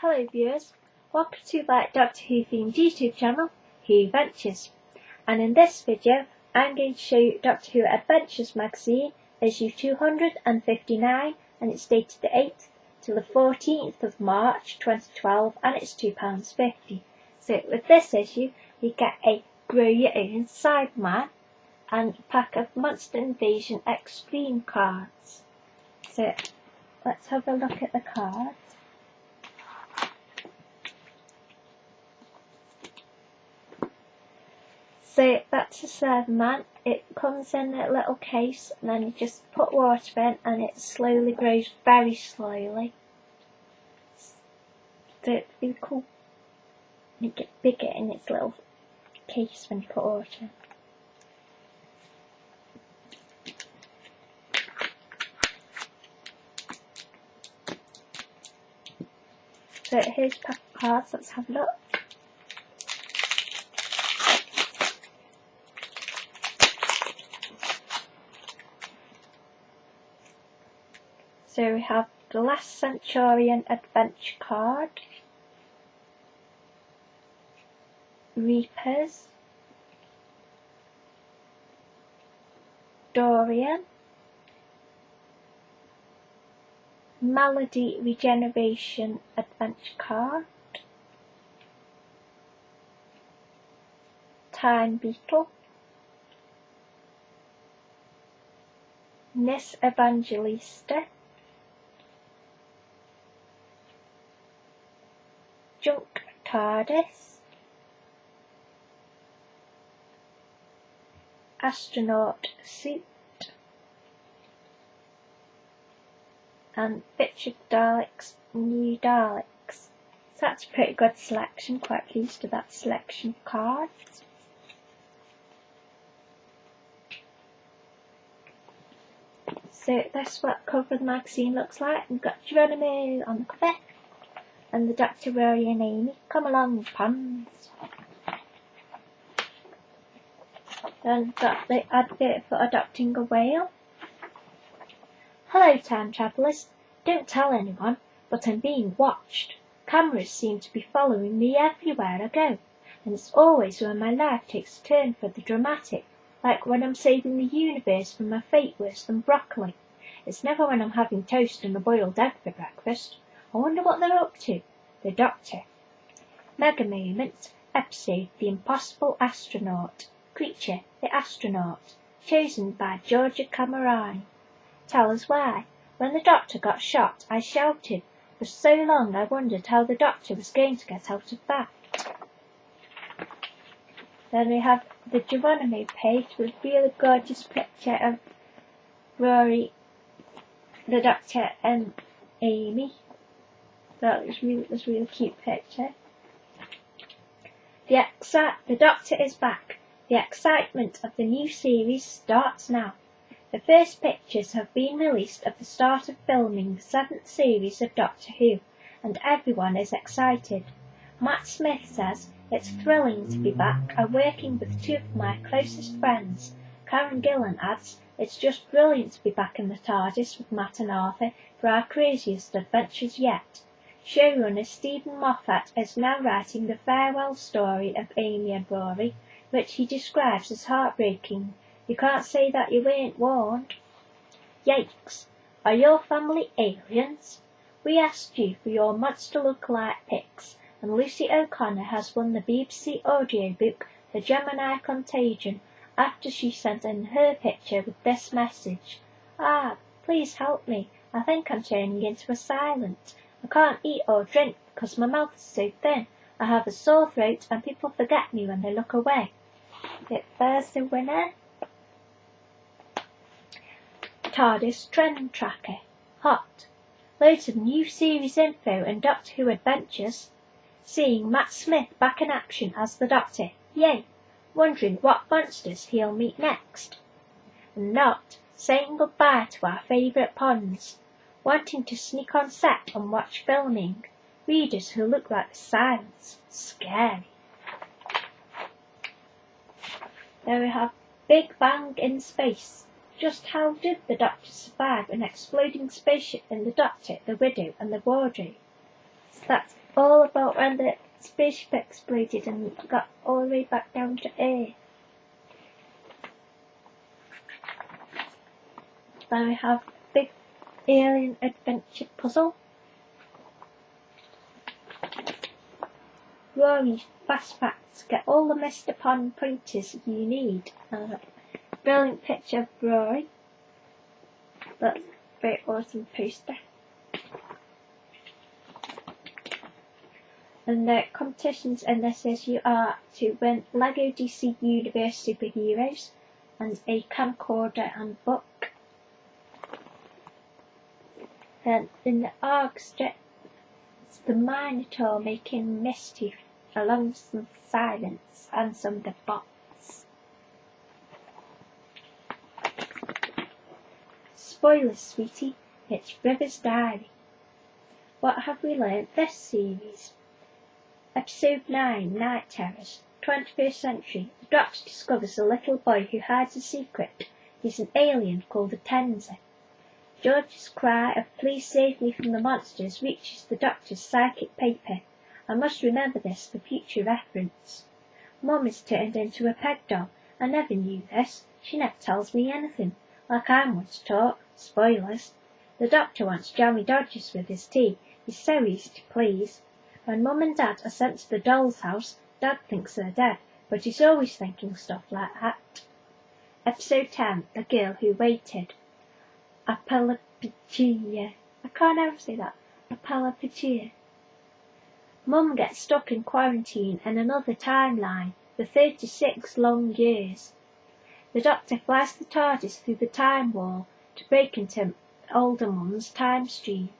Hello viewers, welcome to my Doctor Who themed YouTube channel, Who Ventures. And in this video, I'm going to show you Doctor Who Adventures magazine, issue 259, and it's dated the 8th to the 14th of March 2012, and it's £2.50. So with this issue, you get a Grow Your Own Cyberman and a pack of Monster Invasion Extreme cards. So let's have a look at the cards. So that's a Cyberman. It comes in a little case and then you just put water in and it slowly grows very slowly. So it's really cool. And it gets bigger in its little case when you put water in. So here's a pack of cards, let's have a look. So we have the Last Centurion Adventure card, Reapers, Dorian, Melody Regeneration Adventure card, Time Beetle, Nis Evangelista, Junk TARDIS, Astronaut Suit, and Bitch of Daleks, New Daleks. So that's a pretty good selection, quite pleased with that selection of cards. So that's what the cover of the magazine looks like. We've got Geronimo on the cover and the Dr. Rory and Amy. Come along, puns. Then got the advert for adopting a whale. Hello time travellers, don't tell anyone, but I'm being watched. Cameras seem to be following me everywhere I go, and it's always when my life takes a turn for the dramatic, like when I'm saving the universe from a fate worse than broccoli. It's never when I'm having toast and a boiled egg for breakfast. I wonder what they're up to. The Doctor. Mega Moment, episode The Impossible Astronaut. Creature, the astronaut, chosen by Georgia Cameron. Tell us why. When the Doctor got shot, I shouted. For so long I wondered how the Doctor was going to get out of that. Then we have the Geronimo page with a really gorgeous picture of Rory, the Doctor and Amy. That was really cute picture. The Doctor is back. The excitement of the new series starts now. The first pictures have been released of the start of filming the 7th series of Doctor Who, and everyone is excited. Matt Smith says, "It's thrilling to be back and working with two of my closest friends." Karen Gillan adds, "It's just brilliant to be back in the TARDIS with Matt and Arthur for our craziest adventures yet." Showrunner Stephen Moffat is now writing the farewell story of Amy and Rory, which he describes as heartbreaking. You can't say that you weren't warned. Yikes! Are your family aliens? We asked you for your monster lookalike pics, and Lucy O'Connor has won the BBC audiobook The Gemini Contagion after she sent in her picture with this message. "Ah, please help me. I think I'm turning into a silent. I can't eat or drink because my mouth is so thin. I have a sore throat and people forget me when they look away." There's the winner. TARDIS Trend Tracker. Hot. Loads of new series info and Doctor Who adventures. Seeing Matt Smith back in action as the Doctor. Yay! Wondering what monsters he'll meet next. And not saying goodbye to our favourite ponds. Wanting to sneak on set and watch filming. Readers who look like the silence. Scary. There we have Big Bang in Space. Just how did the Doctor survive an exploding spaceship in the Doctor, the Widow and the Wardrobe? So that's all about when the spaceship exploded and got all the way back down to Earth. Then we have big alien adventure puzzle. Rory's fast facts. Get all the Mr. Pond pointers you need. Brilliant picture of Rory. That's a very awesome poster. And the competitions in this issue are to win Lego DC Universe Superheroes and a camcorder and book. Then in the ARG strip, it's the Minotaur making mischief along with some silence and some bots. Spoilers, sweetie, it's River's Diary. What have we learnt this series? Episode 9, Night Terrors, 21st century. The Doctor discovers a little boy who hides a secret. He's an alien called a Tenza. George's cry of "Please save me from the monsters" reaches the Doctor's psychic paper. I must remember this for future reference. Mum is turned into a peg doll. I never knew this. She never tells me anything, like I'm once taught. Spoilers. The Doctor wants jammy dodgers with his tea. He's so easy to please. When Mum and Dad are sent to the doll's house, Dad thinks they're dead, but he's always thinking stuff like that. Episode 10, The Girl Who Waited. Apalapagia. I can't ever say that. Apalapagia. Mum gets stuck in quarantine in another timeline for 36 long years. The Doctor flies the TARDIS through the time wall to break into older Mum's time stream.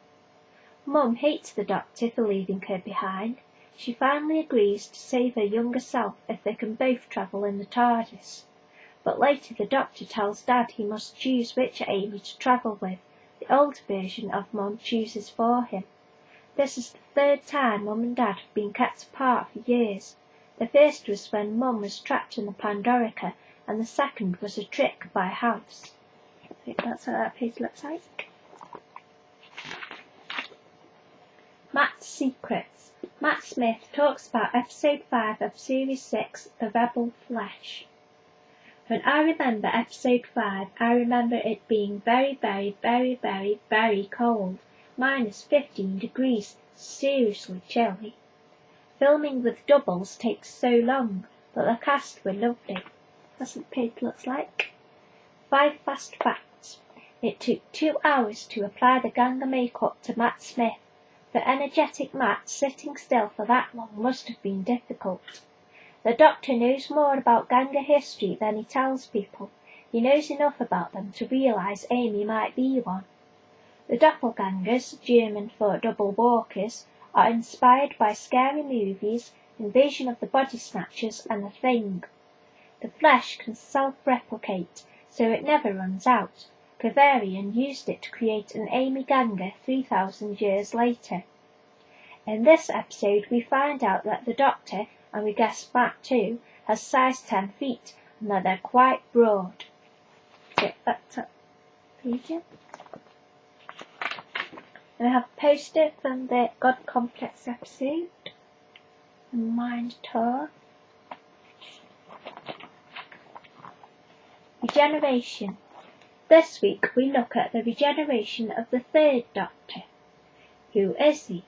Mum hates the Doctor for leaving her behind. She finally agrees to save her younger self if they can both travel in the TARDIS. But later the Doctor tells Dad he must choose which Amy to travel with. The older version of Mum chooses for him. This is the third time Mum and Dad have been kept apart for years. The first was when Mum was trapped in the Pandorica, and the second was a trick by House. So that's how that page looks like. Matt's Secrets. Matt Smith talks about episode 5 of series 6, The Rebel Flesh. When I remember episode 5, I remember it being very, very, very, very, very cold. -15 degrees, seriously chilly. Filming with doubles takes so long, but the cast were lovely. That's what the page looks like. 5 fast facts. It took 2 hours to apply the Ganga makeup to Matt Smith. For energetic Matt, sitting still for that long must have been difficult. The Doctor knows more about Ganga history than he tells people. He knows enough about them to realise Amy might be one. The doppelgangers, German for double walkers, are inspired by scary movies, Invasion of the Body Snatchers and The Thing. The flesh can self-replicate, so it never runs out. Bavarian used it to create an Amy Ganga 3,000 years later. In this episode we find out that the Doctor, and we guess Matt too, has size 10 feet and that they're quite broad. So that's up page. And we have a poster from the God Complex episode, the Mind Tour. Regeneration. This week we look at the regeneration of the third Doctor. Who is he?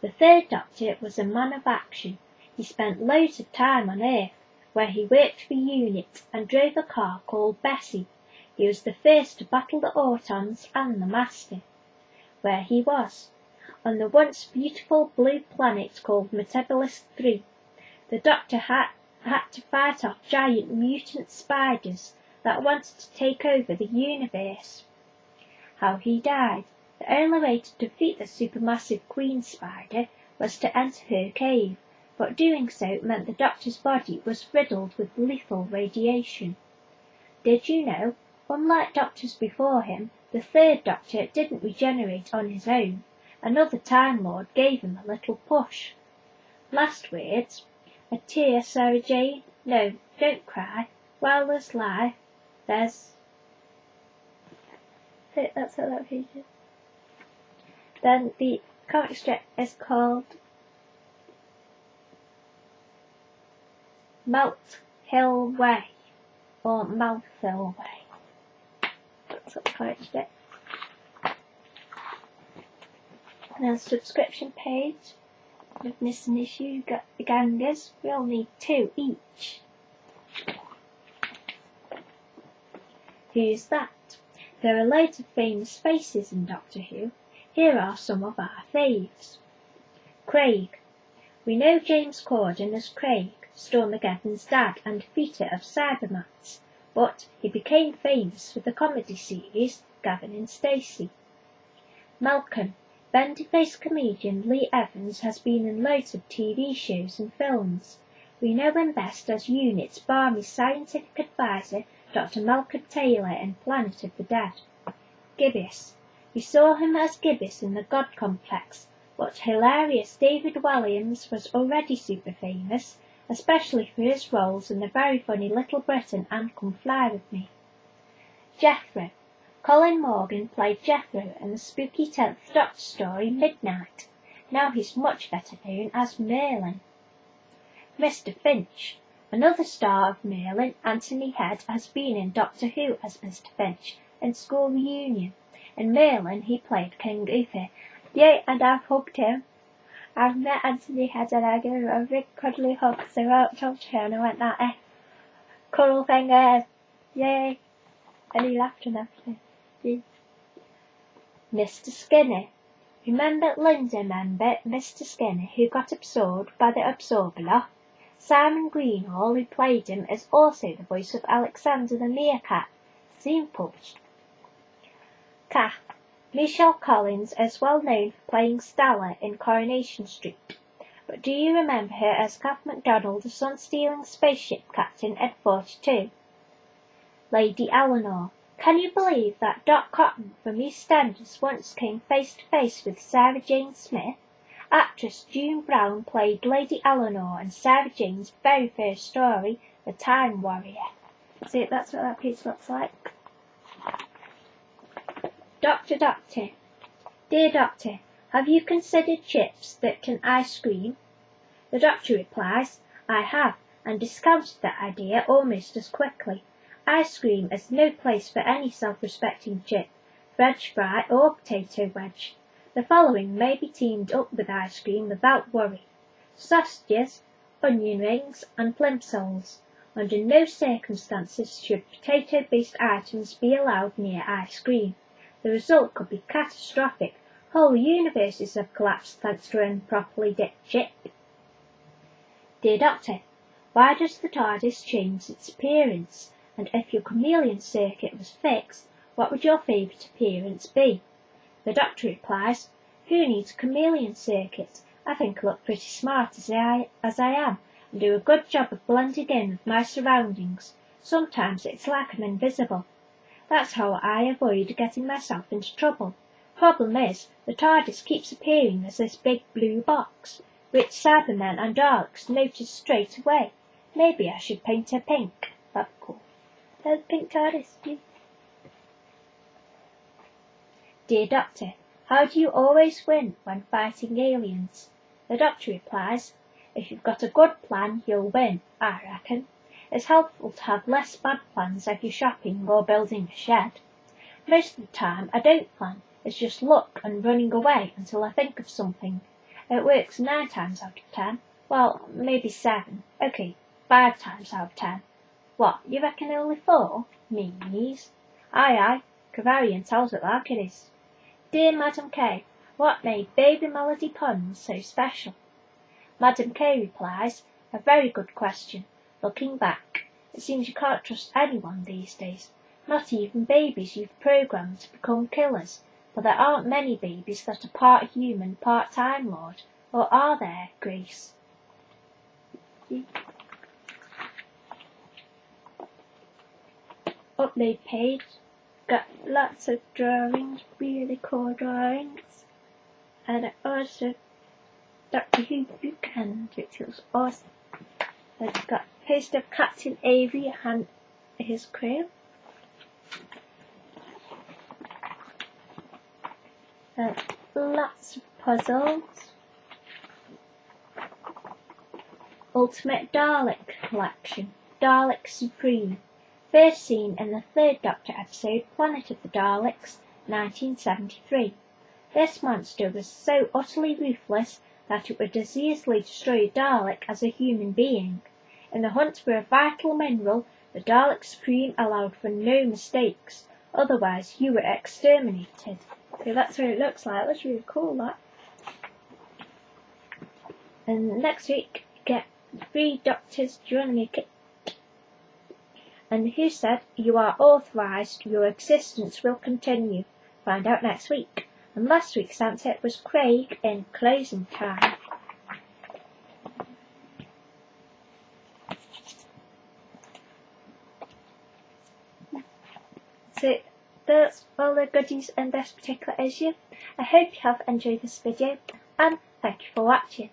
The third Doctor was a man of action. He spent loads of time on Earth, where he worked for UNIT and drove a car called Bessie. He was the first to battle the Autons and the Master. Where he was? On the once beautiful blue planet called Metabolist 3. The Doctor had to fight off giant mutant spiders that wanted to take over the universe. How he died. The only way to defeat the supermassive Queen Spider was to enter her cave, but doing so meant the Doctor's body was riddled with lethal radiation. Did you know, unlike Doctors before him, the third Doctor didn't regenerate on his own. Another Time Lord gave him a little push. Last words. A tear, Sarah Jane? No, don't cry. While there's life, there's... That's how that page is. Then the comic strip is called Melt Hill Way, or Mouth Hill Way. That's what the comic strip. And then the subscription page. With missing issue, you've got the gangers. We all need 2 each. Who's that? There are loads of famous faces in Doctor Who. Here are some of our faves. Craig. We know James Corden as Craig, Stormageddon's dad and defeater of Cybermats, but he became famous with the comedy series Gavin and Stacey. Malcolm. Bendy-faced comedian Lee Evans has been in loads of TV shows and films. We know him best as Unit's balmy scientific advisor, Dr. Malcolm Taylor in Planet of the Dead. Gibbous. We saw him as Gibbous in The God Complex, but hilarious David Williams was already super famous, especially for his roles in the very funny Little Britain and Come Fly With Me. Jethro. Colin Morgan played Jethro in the spooky 10th Doctor story Midnight. Now he's much better known as Merlin. Mr. Finch. Another star of Merlin, Anthony Head, has been in Doctor Who as Mr. Finch in School Reunion. In Merlin he played King Uther. Yay, and I've hugged him. I've met Anthony Head and I gave him a big cuddly hug, so I talked to him and I went that cuddle fingers. Yay. And he laughed and everything. Mr. Skinner. Remember Linda member Mr. Skinner who got absorbed by the Absorbaloff? Simon Greenhall, who played him, is also the voice of Alexander the Meerkat. Scene published. Kath. Michelle Collins is well known for playing Stella in Coronation Street. But do you remember her as Kath MacDonald, the sun-stealing spaceship captain in 42? Lady Eleanor. Can you believe that Dot Cotton from EastEnders once came face to face with Sarah Jane Smith? Actress June Brown played Lady Eleanor in Sarah Jane's very first story, The Time Warrior. See, that's what that piece looks like. Doctor. Dear Doctor, have you considered chips that can ice cream? The Doctor replies, I have, and discounted that idea almost as quickly. Ice cream is no place for any self-respecting chip, French fry or potato wedge. The following may be teamed up with ice cream without worry: sausages, onion rings and plimsolls. Under no circumstances should potato-based items be allowed near ice cream. The result could be catastrophic. Whole universes have collapsed thanks to an improperly dipped chip. Dear Doctor, why does the TARDIS change its appearance? And if your chameleon circuit was fixed, what would your favourite appearance be? The Doctor replies, who needs a chameleon circuit? I think I look pretty smart as I am, and do a good job of blending in with my surroundings. Sometimes it's like I'm invisible. That's how I avoid getting myself into trouble. Problem is, the TARDIS keeps appearing as this big blue box, which Cybermen and Daleks notice straight away. Maybe I should paint her pink. That'd be cool. There's pink TARDIS. Dear Doctor, how do you always win when fighting aliens? The Doctor replies, if you've got a good plan, you'll win, I reckon. It's helpful to have less bad plans if you're shopping or building a shed. Most of the time I don't plan, it's just luck and running away until I think of something. It works 9 times out of 10. Well, maybe 7. Okay, 5 times out of 10. What, you reckon only 4? Meanies. Aye, Cavarian tells it like it is. Dear Madam K, what made Baby Melody puns so special? Madam K replies, a very good question. Looking back, it seems you can't trust anyone these days, not even babies you've programmed to become killers, for there aren't many babies that are part human, part Time Lord, or are there, Grace? Upload page, got lots of drawings, really cool drawings, and also Doctor Who Buchanan, which was awesome. It's got a poster of Captain Avery and his crew. And lots of puzzles. Ultimate Dalek Collection. Dalek Supreme. First seen in the third Doctor episode, Planet of the Daleks, 1973. This monster was so utterly ruthless that it would as easily destroy a Dalek as a human being. In the hunt for a vital mineral, the Dalek Supreme allowed for no mistakes, otherwise you were exterminated. So that's what it looks like. That's really cool, that. And next week, get 3 doctors joining a kit. And who said you are authorised, your existence will continue? Find out next week. And last week's answer was Craig in Closing Time. So that's all the goodies in this particular issue. I hope you have enjoyed this video and thank you for watching.